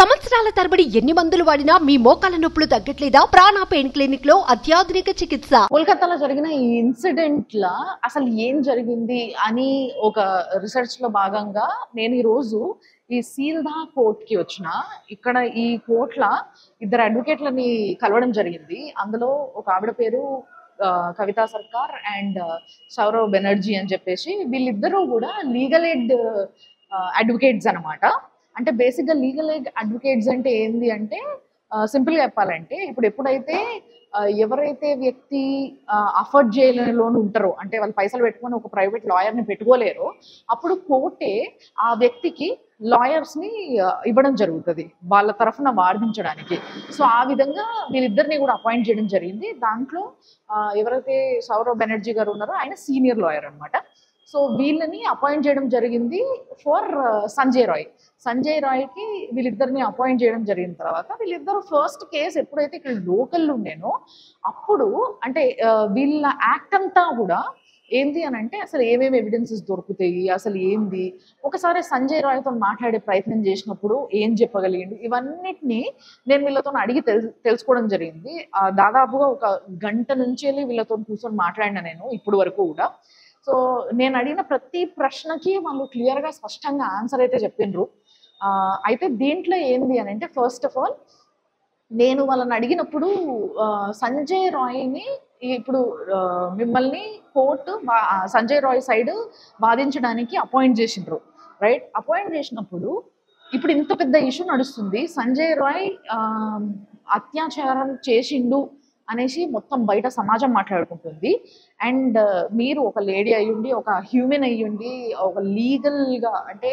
సంవత్సరాల తరబడి ఎన్ని మందులు వాడినా మీ మోకాల నొప్పులు తగ్గట్లేదా? ప్రాణ పెయిన్ క్లినిక్ లో అత్యాధునిక చికిత్స. కోల్కతాలో జరిగిన ఈ ఇన్సిడెంట్ లా అసలు ఏం జరిగింది అని ఒక రీసెర్చ్ లో భాగంగా నేను ఈ రోజు ఈ సీల్దా కోర్ట్ కి వచ్చిన. ఇక్కడ ఈ కోర్ట్ లా ఇద్దరు అడ్వకేట్లని కలవడం జరిగింది. అందులో ఒక ఆవిడ పేరు కవితా సర్కార్ అండ్ సౌరవ్ బెనర్జీ అని చెప్పేసి, వీళ్ళిద్దరూ కూడా లీగల్ ఎయిడ్ అడ్వకేట్స్ అనమాట. అంటే బేసిక్గా లీగల్ ఎయిడ్ అడ్వకేట్స్ అంటే ఏంది అంటే, సింపుల్గా చెప్పాలంటే ఇప్పుడు ఎప్పుడైతే ఎవరైతే వ్యక్తి అఫోర్డ్ చేయలేని లోన్ ఉంటారో, అంటే వాళ్ళు పైసలు పెట్టుకొని ఒక ప్రైవేట్ లాయర్ని పెట్టుకోలేరో, అప్పుడు కోర్టే ఆ వ్యక్తికి లాయర్స్ని ఇవ్వడం జరుగుతుంది వాళ్ళ తరఫున వాదించడానికి. సో ఆ విధంగా వీళ్ళిద్దరిని కూడా అపాయింట్ చేయడం జరిగింది. దాంట్లో ఎవరైతే సౌరవ్ బెనర్జీ గారు ఉన్నారో ఆయన సీనియర్ లాయర్ అనమాట. సో వీళ్ళని అపాయింట్ చేయడం జరిగింది ఫర్ సంజయ్ రాయ్కి వీళ్ళిద్దరిని అపాయింట్ చేయడం జరిగిన తర్వాత, వీళ్ళిద్దరు ఫస్ట్ కేసు ఎప్పుడైతే ఇక్కడ లోకల్లో ఉండేనో అప్పుడు అంటే వీళ్ళ యాక్ట్ అంతా కూడా ఏంది అని అంటే, అసలు ఏమేమి ఎవిడెన్సెస్ దొరుకుతాయి, అసలు ఏంది, ఒకసారి సంజయ్ రాయ్తో మాట్లాడే ప్రయత్నం చేసినప్పుడు ఏం చెప్పగలిగిండు, ఇవన్నిటినీ నేను వీళ్ళతో అడిగి తెలుసుకోవడం జరిగింది. దాదాపుగా ఒక గంట నుంచి వెళ్ళి వీళ్ళతో కూర్చొని మాట్లాడినా నేను ఇప్పుడు వరకు కూడా. సో నేను అడిగిన ప్రతి ప్రశ్నకి వాళ్ళు క్లియర్గా స్పష్టంగా ఆన్సర్ అయితే చెప్పిండ్రు. అయితే దీంట్లో ఏంది అని అంటే, ఫస్ట్ ఆఫ్ ఆల్ నేను వాళ్ళని అడిగినప్పుడు సంజయ్ రాయ్ని ఇప్పుడు మిమ్మల్ని కోర్టు సంజయ్ రాయ్ సైడ్ వాదించడానికి అపాయింట్ చేసిండ్రు, రైట్? అపాయింట్ చేసినప్పుడు ఇప్పుడు ఇంత పెద్ద ఇష్యూ నడుస్తుంది, సంజయ్ రాయ్ అత్యాచారం చేసిండు అనేసి మొత్తం బయట సమాజం మాట్లాడుకుంటుంది. అండ్ మీరు ఒక లేడీ అయ్యుండి, ఒక హ్యూమన్ అయ్యుండి, ఒక లీగల్గా అంటే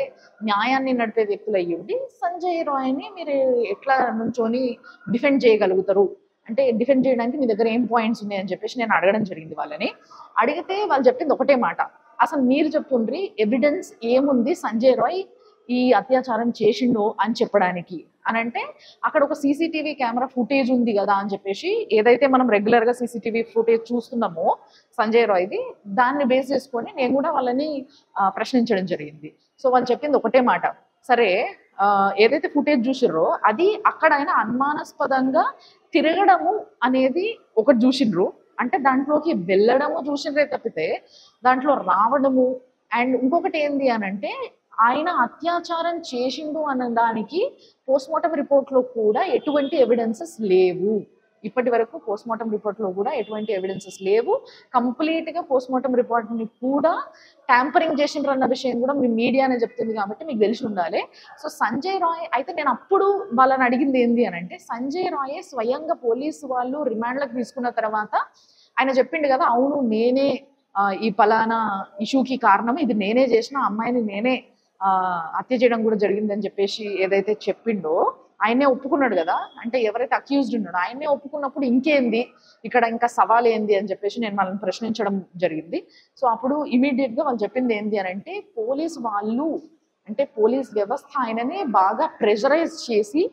న్యాయాన్ని నడిపే వ్యక్తులు అయ్యుండి సంజయ్ రాయ్ని మీరు ఎట్లా నుంచొని డిఫెండ్ చేయగలుగుతారు, అంటే డిఫెండ్ చేయడానికి మీ దగ్గర ఏం పాయింట్స్ ఉన్నాయని చెప్పేసి నేను అడగడం జరిగింది వాళ్ళని. అడిగితే వాళ్ళు చెప్పింది ఒకటే మాట, అసలు మీరు చెప్తుండ్రి ఎవిడెన్స్ ఏముంది సంజయ్ రాయ్ ఈ అత్యాచారం చేసిండో అని చెప్పడానికి అని అంటే, అక్కడ ఒక సీసీటీవీ కెమెరా ఫుటేజ్ ఉంది కదా అని చెప్పేసి, ఏదైతే మనం రెగ్యులర్గా సీసీటీవీ ఫుటేజ్ చూస్తున్నామో సంజయ్ రాయ్ది, దాన్ని బేస్ చేసుకొని నేను కూడా వాళ్ళని ప్రశ్నించడం జరిగింది. సో వాళ్ళు చెప్పింది ఒకటే మాట, సరే ఏదైతే ఫుటేజ్ చూసిర్రో అది అక్కడ ఆయన అనుమానాస్పదంగా తిరగడము అనేది ఒకటి చూసిండ్రు, అంటే దాంట్లోకి వెళ్ళడము చూసిండ్రే తప్పితే దాంట్లో రావడము. అండ్ ఇంకొకటి ఏంది అని అంటే, ఆయన అత్యాచారం చేసిండు అనడానికి పోస్ట్మార్టం రిపోర్ట్లో కూడా ఎటువంటి ఎవిడెన్సెస్ లేవు. ఇప్పటి వరకు పోస్ట్మార్టం రిపోర్ట్లో కూడా ఎటువంటి ఎవిడెన్సెస్ లేవు. కంప్లీట్గా పోస్ట్మార్టం రిపోర్ట్ని కూడా ట్యాంపరింగ్ చేసిండ్రు అన్న విషయం కూడా మీ మీడియానే చెప్తుంది కాబట్టి మీకు తెలిసి ఉండాలి. సో సంజయ్ రాయ్ అయితే నేను అప్పుడు వాళ్ళని అడిగింది ఏంది అని అంటే, సంజయ్ రాయే స్వయంగా పోలీసు వాళ్ళు రిమాండ్లకు తీసుకున్న తర్వాత ఆయన చెప్పిండు కదా, అవును నేనే ఈ పలానా ఇష్యూకి కారణం, ఇది నేనే చేసిన, అమ్మాయిని నేనే హత్య చేయడం కూడా జరిగిందని చెప్పేసి ఏదైతే చెప్పిండో ఆయనే ఒప్పుకున్నాడు కదా. అంటే ఎవరైతే అక్యూజ్డ్ ఉన్నాడో ఆయనే ఒప్పుకున్నప్పుడు ఇంకేంది ఇక్కడ, ఇంకా సవాల్ ఏంది అని చెప్పేసి నేను వాళ్ళని ప్రశ్నించడం జరిగింది. సో అప్పుడు ఇమీడియట్గా వాళ్ళు చెప్పింది ఏంది అని అంటే, పోలీస్ వాళ్ళు అంటే పోలీస్ వ్యవస్థ ఆయనని బాగా ప్రెషరైజ్ చేసి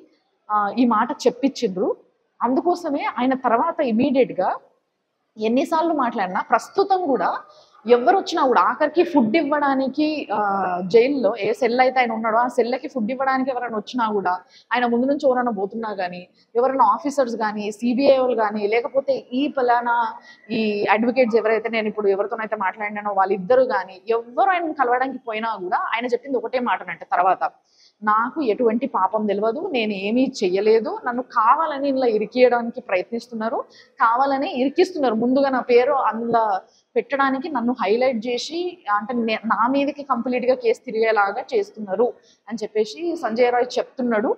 ఈ మాట చెప్పించిండ్రు. అందుకోసమే ఆయన తర్వాత ఇమీడియట్గా ఎన్నిసార్లు మాట్లాడినా ప్రస్తుతం కూడా ఎవరు వచ్చినా కూడా ఆఖరికి ఫుడ్ ఇవ్వడానికి జైల్లో ఏ సెల్ అయితే ఆయన ఉన్నాడో ఆ సెల్లకి ఫుడ్ ఇవ్వడానికి ఎవరైనా వచ్చినా కూడా, ఆయన ముందు నుంచి ఎవరైనా పోతున్నా కానీ, ఎవరైనా ఆఫీసర్స్ కానీ, సిబిఐ వాళ్ళు కానీ, లేకపోతే ఈ పలానా ఈ అడ్వకేట్స్ ఎవరైతే నేను ఇప్పుడు ఎవరితోనైతే మాట్లాడినానో వాళ్ళిద్దరు కానీ, ఎవరు ఆయన కలవడానికి పోయినా కూడా ఆయన చెప్పింది ఒకటే మాటనంటే, తర్వాత నాకు ఎటువంటి పాపం తెలియదు, నేను ఏమీ చెయ్యలేదు, నన్ను కావాలని ఇలా ఇరికియడానికి ప్రయత్నిస్తున్నారు, కావాలని ఇరికిస్తున్నారు, ముందుగా నా పేరు అందులో పెట్టడానికి నన్ను హైలైట్ చేసి అంటే నా మీదకి కంప్లీట్గా కేసు తిరిగేలాగా చేస్తున్నారు అని చెప్పేసి సంజయ్ రాయ్ చెప్తున్నాడు.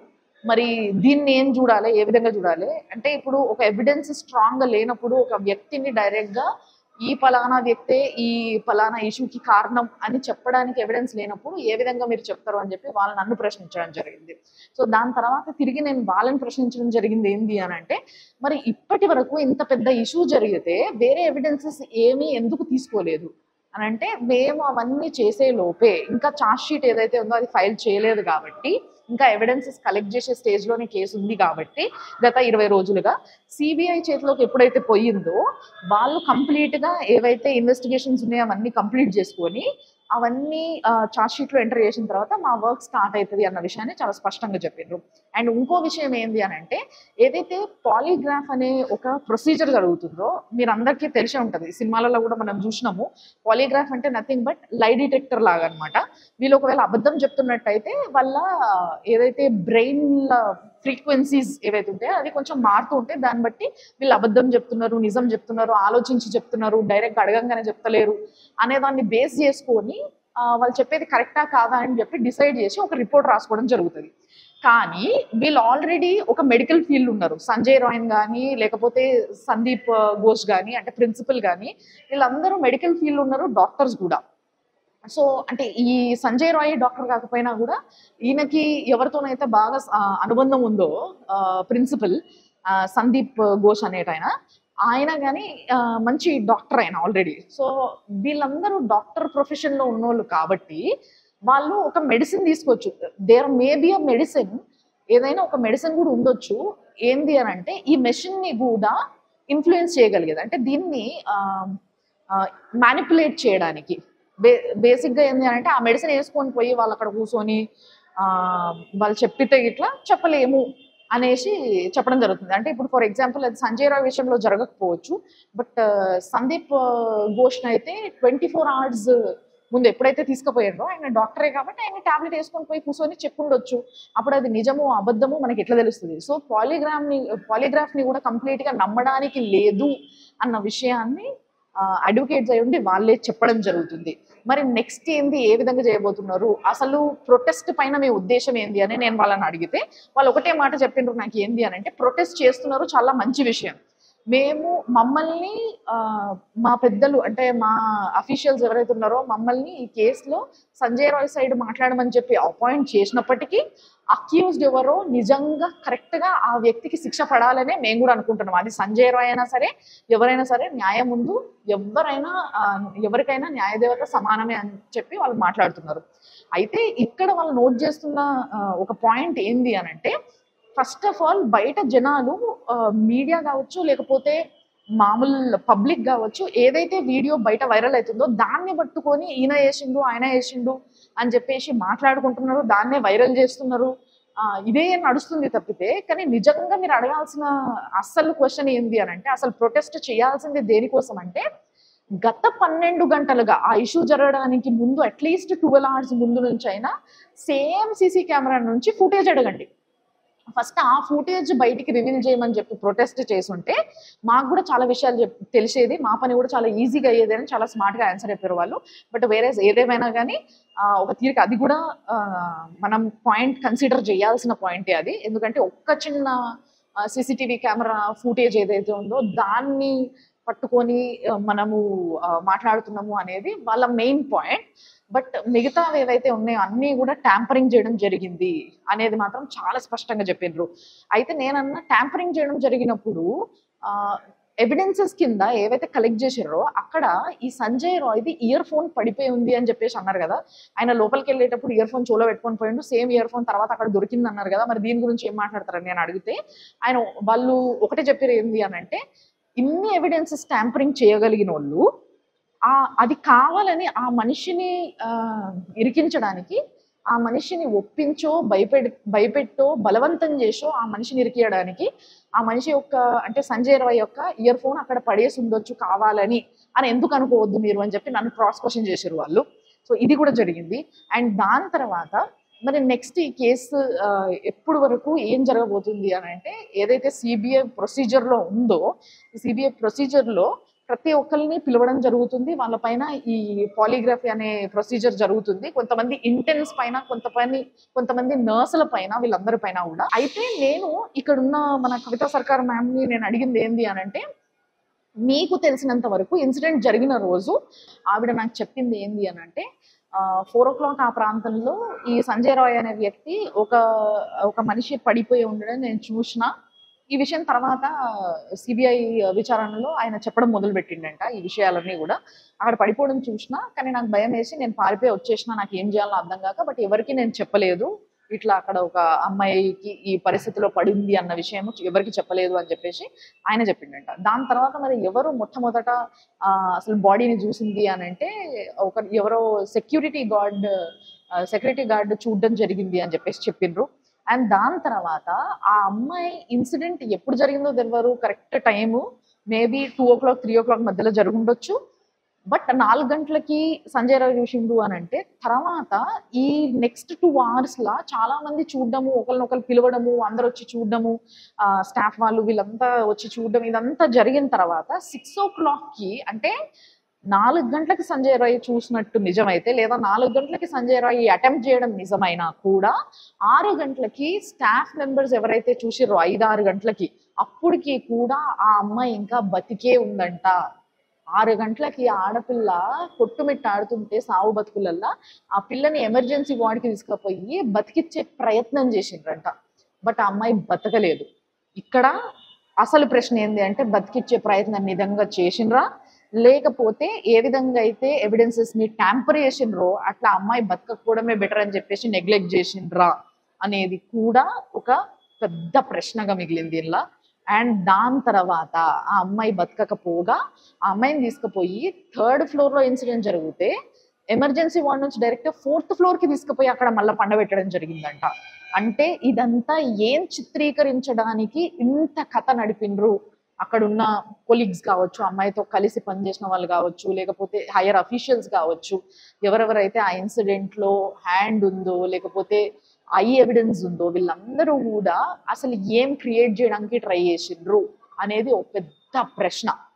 మరి దీన్ని ఏం చూడాలి, ఏ విధంగా చూడాలి అంటే, ఇప్పుడు ఒక ఎవిడెన్స్ స్ట్రాంగ్గా లేనప్పుడు ఒక వ్యక్తిని డైరెక్ట్గా ఈ పలానా వ్యక్తే ఈ పలానా ఇష్యూకి కారణం అని చెప్పడానికి ఎవిడెన్స్ లేనప్పుడు ఏ విధంగా మీరు చెప్తారు అని చెప్పి వాళ్ళని నన్ను ప్రశ్నించడం జరిగింది. సో దాని తర్వాత తిరిగి నేను వాళ్ళని ప్రశ్నించడం జరిగింది ఏంది అని అంటే, మరి ఇప్పటి వరకు ఇంత పెద్ద ఇష్యూ జరిగితే వేరే ఎవిడెన్సెస్ ఏమీ ఎందుకు తీసుకోలేదు అని అంటే, మేము అవన్నీ చేసే లోపే ఇంకా ఛార్జ్ షీట్ ఏదైతే ఉందో అది ఫైల్ చేయలేదు కాబట్టి, ఇంకా ఎవిడెన్సెస్ కలెక్ట్ చేసే స్టేజ్లోనే కేసు ఉంది కాబట్టి గత 20 రోజులుగా సిబిఐ చేతిలోకి ఎప్పుడైతే పోయిందో వాళ్ళు కంప్లీట్గా ఏవైతే ఇన్వెస్టిగేషన్స్ ఉన్నాయో అవన్నీ కంప్లీట్ చేసుకొని అవన్నీ చార్జ్ షీట్లో ఎంటర్ చేసిన తర్వాత మా వర్క్ స్టార్ట్ అవుతుంది అన్న విషయాన్ని చాలా స్పష్టంగా చెప్పిండ్రు. అండ్ ఇంకో విషయం ఏంటి అని అంటే, ఏదైతే పాలిగ్రాఫ్ అనే ఒక ప్రొసీజర్ జరుగుతుందో మీరు అందరికీ తెలిసే ఉంటుంది, సినిమాలలో కూడా మనం చూసినాము. పాలిగ్రాఫ్ అంటే నథింగ్ బట్ లై డిటెక్టర్ లాగా అనమాట. వీళ్ళు ఒకవేళ అబద్ధం చెప్తున్నట్టయితే వాళ్ళ ఏదైతే బ్రెయిన్ ఫ్రీక్వెన్సీస్ ఏవైతే ఉంటాయో అది కొంచెం మారుతూ ఉంటాయి. దాన్ని బట్టి వీళ్ళు అబద్ధం చెప్తున్నారు, నిజం చెప్తున్నారు, ఆలోచించి చెప్తున్నారు, డైరెక్ట్ అడగంగానే చెప్తలేరు అనే దాన్ని బేస్ చేసుకొని వాళ్ళు చెప్పేది కరెక్టా కాదా అని చెప్పి డిసైడ్ చేసి ఒక రిపోర్ట్ రాసుకోవడం జరుగుతుంది. కానీ వీళ్ళు ఆల్రెడీ ఒక మెడికల్ ఫీల్డ్ ఉన్నారు. సంజయ్ రాయన్ కానీ లేకపోతే సందీప్ ఘోష్ కానీ అంటే ప్రిన్సిపల్ కానీ వీళ్ళందరూ మెడికల్ ఫీల్డ్ ఉన్నారు, డాక్టర్స్ కూడా. సో అంటే ఈ సంజయ్ రాయ్ డాక్టర్ కాకపోయినా కూడా ఈయనకి ఎవరితోనైతే బాగా అనుబంధం ఉందో ప్రిన్సిపల్ సందీప్ ఘోష్ అనేటైన ఆయన కానీ మంచి డాక్టర్ ఆయన ఆల్రెడీ. సో వీళ్ళందరూ డాక్టర్ ప్రొఫెషన్లో ఉన్నోళ్ళు కాబట్టి వాళ్ళు ఒక మెడిసిన్ తీసుకోవచ్చు. There may be a medicine, ఏదైనా ఒక మెడిసిన్ కూడా ఉండొచ్చు. ఏంది అని అంటే ఈ మెషిన్ని కూడా ఇన్ఫ్లుయెన్స్ చేయగలిగేది, అంటే దీన్ని మ్యానిపులేట్ చేయడానికి. బేసిక్గా ఏంది అంటే ఆ మెడిసిన్ వేసుకొని పోయి వాళ్ళు అక్కడ కూర్చొని వాళ్ళు చెప్పితే ఇట్లా చెప్పలేము అనేసి చెప్పడం జరుగుతుంది. అంటే ఇప్పుడు ఫర్ ఎగ్జాంపుల్ అది సంజయ్ రాయ్ విషయంలో జరగకపోవచ్చు, బట్ సందీప్ ఘోష్ అయితే 24 hours ముందు ఎప్పుడైతే తీసుకుపోయారో ఆయన డాక్టరే కాబట్టి ఆయన టాబ్లెట్ వేసుకొని పోయి కూర్చొని చెప్పుండొచ్చు. అప్పుడు అది నిజము అబద్ధము మనకి ఎట్లా తెలుస్తుంది? సో పాలిగ్రాఫ్ని కూడా కంప్లీట్గా నమ్మడానికి లేదు అన్న విషయాన్ని అడ్వకేట్స్ అయి ఉండి వాళ్ళే చెప్పడం జరుగుతుంది. మరి నెక్స్ట్ ఏంది, ఏ విధంగా చేయబోతున్నారు, అసలు ప్రొటెస్ట్ పైన మీ ఉద్దేశం ఏంది అని నేను వాళ్ళని అడిగితే వాళ్ళు ఒకటే మాట చెప్పిండ్రు నాకు. ఏంది అని అంటే, ప్రొటెస్ట్ చేస్తున్నారు, చాలా మంచి విషయం. మమ్మల్ని మా పెద్దలు అంటే మా అఫీషియల్స్ ఎవరైతే ఉన్నారో మమ్మల్ని ఈ కేసులో సంజయ్ రాయ్ సైడ్ మాట్లాడమని చెప్పి అపాయింట్ చేసినప్పటికీ అక్యూజ్డ్ ఎవరో నిజంగా కరెక్ట్గా ఆ వ్యక్తికి శిక్ష పడాలనే మేము కూడా అనుకుంటున్నాం. అది సంజయ్ రాయ్ అయినా సరే ఎవరైనా సరే న్యాయం ముందు ఎవరికైనా న్యాయదేవత సమానమే అని చెప్పి వాళ్ళు మాట్లాడుతున్నారు. అయితే ఇక్కడ వాళ్ళు నోట్ చేస్తున్న ఒక పాయింట్ ఏంది అని అంటే, ఫస్ట్ ఆఫ్ ఆల్ బయట జనాలు మీడియా కావచ్చు లేకపోతే మామూలు పబ్లిక్ కావచ్చు ఏదైతే వీడియో బయట వైరల్ అవుతుందో దాన్ని పట్టుకొని ఈయన వేసిండు ఆయన వేసిండు అని చెప్పేసి మాట్లాడుకుంటున్నారు, దాన్నే వైరల్ చేస్తున్నారు. ఇదే నడుస్తుంది తప్పితే, కానీ నిజంగా మీరు అడగాల్సిన అసలు క్వశ్చన్ ఏంది అని అంటే, అసలు ప్రొటెస్ట్ చేయాల్సింది దేనికోసం అంటే, గత 12 గంటలుగా ఆ ఇష్యూ జరగడానికి ముందు అట్లీస్ట్ 12 hours ముందు నుంచి అయినా సేమ్ సీసీ కెమెరా నుంచి ఫుటేజ్ అడగండి. ఫస్ట్ ఆ ఫుటేజ్ బయటికి రివీల్ చేయమని చెప్పి ప్రొటెస్ట్ చేసుంటే మాకు కూడా చాలా విషయాలు తెలిసేది, మా పని కూడా చాలా ఈజీగా అయ్యేది అని చాలా స్మార్ట్గా ఆన్సర్ చెప్పారు వాళ్ళు. బట్ వేరే ఏదేమైనా కానీ ఒక తీరిక అది కూడా మనం పాయింట్ కన్సిడర్ చేయాల్సిన పాయింటే అది. ఎందుకంటే ఒక్క చిన్న సీసీటీవీ కెమెరా ఫుటేజ్ ఏదైతే ఉందో దాన్ని పట్టుకొని మనము మాట్లాడుతున్నాము అనేది వాళ్ళ మెయిన్ పాయింట్. బట్ మిగతావి ఏవైతే ఉన్నాయో అన్నీ కూడా ట్యాంపరింగ్ చేయడం జరిగింది అనేది మాత్రం చాలా స్పష్టంగా చెప్పిండ్రు. అయితే నేనన్నా ట్యాంపరింగ్ చేయడం జరిగినప్పుడు ఎవిడెన్సెస్ కింద ఏవైతే కలెక్ట్ చేసారో అక్కడ ఈ సంజయ్ రాయ్ది ఇయర్ ఫోన్ పడిపోయి ఉంది అని చెప్పేసి అన్నారు కదా. ఆయన లోపలికి వెళ్ళేటప్పుడు ఇయర్ ఫోన్ చెవులో పెట్టుకొని పోయిండు, సేమ్ ఇయర్ ఫోన్ తర్వాత అక్కడ దొరికింది అన్నారు కదా. మరి దీని గురించి ఏం మాట్లాడతారని నేను అడిగితే వాళ్ళు ఒకటే చెప్పారు ఏంది అని అంటే, ఇన్ని ఎవిడెన్సెస్ ట్యాంపరింగ్ చేయగలిగిన వాళ్ళు అది కావాలని ఆ మనిషిని ఇరికించడానికి, ఆ మనిషిని ఒప్పించో భయపెట్టో బలవంతం చేసో ఆ మనిషిని ఇరికియడానికి ఆ మనిషి యొక్క అంటే సంజయ్ రాయ్ యొక్క ఇయర్ ఫోన్ అక్కడ పడేసి ఉండొచ్చు కావాలని అని ఎందుకు అనుకోవద్దు మీరు అని చెప్పి నన్ను క్రాస్ క్వశ్చన్ చేశారు వాళ్ళు. సో ఇది కూడా జరిగింది. అండ్ దాని తర్వాత మరి నెక్స్ట్ ఈ కేసు ఎప్పుడు వరకు ఏం జరగబోతుంది అని అంటే, ఏదైతే సిబిఐ ప్రొసీజర్లో ఉందో ఈ సిబిఐ ప్రొసీజర్లో ప్రతి ఒక్కరిని పిలవడం జరుగుతుంది. వాళ్ళపైన ఈ పాలిగ్రఫీ అనే ప్రొసీజర్ జరుగుతుంది. కొంతమంది ఇంటెన్స్ పైన, కొంతమంది నర్సుల పైన, వీళ్ళందరి పైన కూడా. అయితే నేను ఇక్కడున్న మన కవితా సర్కార్ మ్యామ్ని నేను అడిగింది ఏంది అని అంటే, మీకు తెలిసినంత వరకు ఇన్సిడెంట్ జరిగిన రోజు ఆవిడ నాకు చెప్పింది ఏంది అని అంటే, 4 o'clock ఆ ప్రాంతంలో ఈ సంజయ్ రాయ్ అనే వ్యక్తి ఒక మనిషి పడిపోయి ఉండడం నేను చూసిన. ఈ విషయం తర్వాత సిబిఐ విచారణలో ఆయన చెప్పడం మొదలుపెట్టిండంట ఈ విషయాలన్నీ కూడా. అక్కడ పడిపోవడం చూసినా, కానీ నాకు భయం వేసి నేను పారిపోయి వచ్చేసిన, నాకు ఏం చేయాలో అర్థం కాక, బట్ ఎవరికి నేను చెప్పలేదు ఇట్లా అక్కడ ఒక అమ్మాయికి ఈ పరిస్థితిలో పడింది అన్న విషయం ఎవరికి చెప్పలేదు అని చెప్పేసి ఆయన చెప్పిండంట. దాని తర్వాత మరి ఎవరు మొట్టమొదట అసలు బాడీని చూసింది అని అంటే ఎవరో సెక్యూరిటీ గార్డ్ చూడడం జరిగింది అని చెప్పేసి చెప్పిండ్రు. అండ్ దాని తర్వాత ఆ అమ్మాయి ఇన్సిడెంట్ ఎప్పుడు జరిగిందో తెలియదు, correct time maybe 2 o'clock 3 o'clock మధ్యలో జరుగుండొచ్చు. బట్ 4 గంటలకి సంజయ్ రావు చూసిండు అని అంటే తర్వాత ఈ నెక్స్ట్ 2 hours లా చాలా మంది చూడడము, ఒకరినొకరు పిలవడము, అందరు వచ్చి చూడడము, స్టాఫ్ వాళ్ళు వీళ్ళంతా వచ్చి చూడడం, ఇదంతా జరిగిన తర్వాత 6 o'clockకి అంటే 4 గంటలకి సంజయ్ రాయ్ చూసినట్టు నిజమైతే, లేదా 4 గంటలకి సంజయ్ రాయ్ అటెంప్ట్ చేయడం నిజమైనా కూడా 6 గంటలకి స్టాఫ్ మెంబర్స్ ఎవరైతే చూసిర్రో 5-6 గంటలకి అప్పటికి కూడా ఆ అమ్మాయి ఇంకా బతికే ఉందంట. 6 గంటలకి ఆడపిల్ల కొట్టుమిట్టాడుతుంటే సావు బతుకులల్లా ఆ పిల్లని ఎమర్జెన్సీ వార్డ్కి తీసుకుపోయి బతికిచ్చే ప్రయత్నం చేసిండ్రంట. బట్ ఆ అమ్మాయి బతకలేదు. ఇక్కడ అసలు ప్రశ్న ఏంది అంటే బతికిచ్చే ప్రయత్నం నిజంగా చేసిండ్రా, లేకపోతే ఏ విధంగా అయితే ఎవిడెన్సెస్ ని ట్యాంపర్ చేసిండ్రో అట్లా అమ్మాయి బతకపోవడమే బెటర్ అని చెప్పేసి నెగ్లెక్ట్ చేసిండ్రా అనేది కూడా ఒక పెద్ద ప్రశ్నగా మిగిలింది ఇలా. అండ్ దాని తర్వాత ఆ అమ్మాయి బతకకపోగా ఆ అమ్మాయిని తీసుకుపోయి 3rd floor లో ఇన్సిడెంట్ జరిగితే ఎమర్జెన్సీ వార్డ్ నుంచి డైరెక్ట్ 4th floor కి తీసుకుపోయి అక్కడ మళ్ళీ పండబెట్టడం జరిగిందంట. అంటే ఇదంతా ఏం చిత్రీకరించడానికి ఇంత కథ నడిపిండ్రు, అక్కడున్న కొలీగ్స్ కావచ్చు, అమ్మాయితో కలిసి పనిచేసిన వాళ్ళు కావచ్చు, లేకపోతే హైయర్ అఫీషియల్స్ కావచ్చు, ఎవరెవరైతే ఆ ఇన్సిడెంట్ లో హ్యాండ్ ఉందో లేకపోతే ఐ ఎవిడెన్స్ ఉందో వీళ్ళందరూ కూడా అసలు ఏం క్రియేట్ చేయడానికి ట్రై చేసిండ్రు అనేది ఒక పెద్ద ప్రశ్న.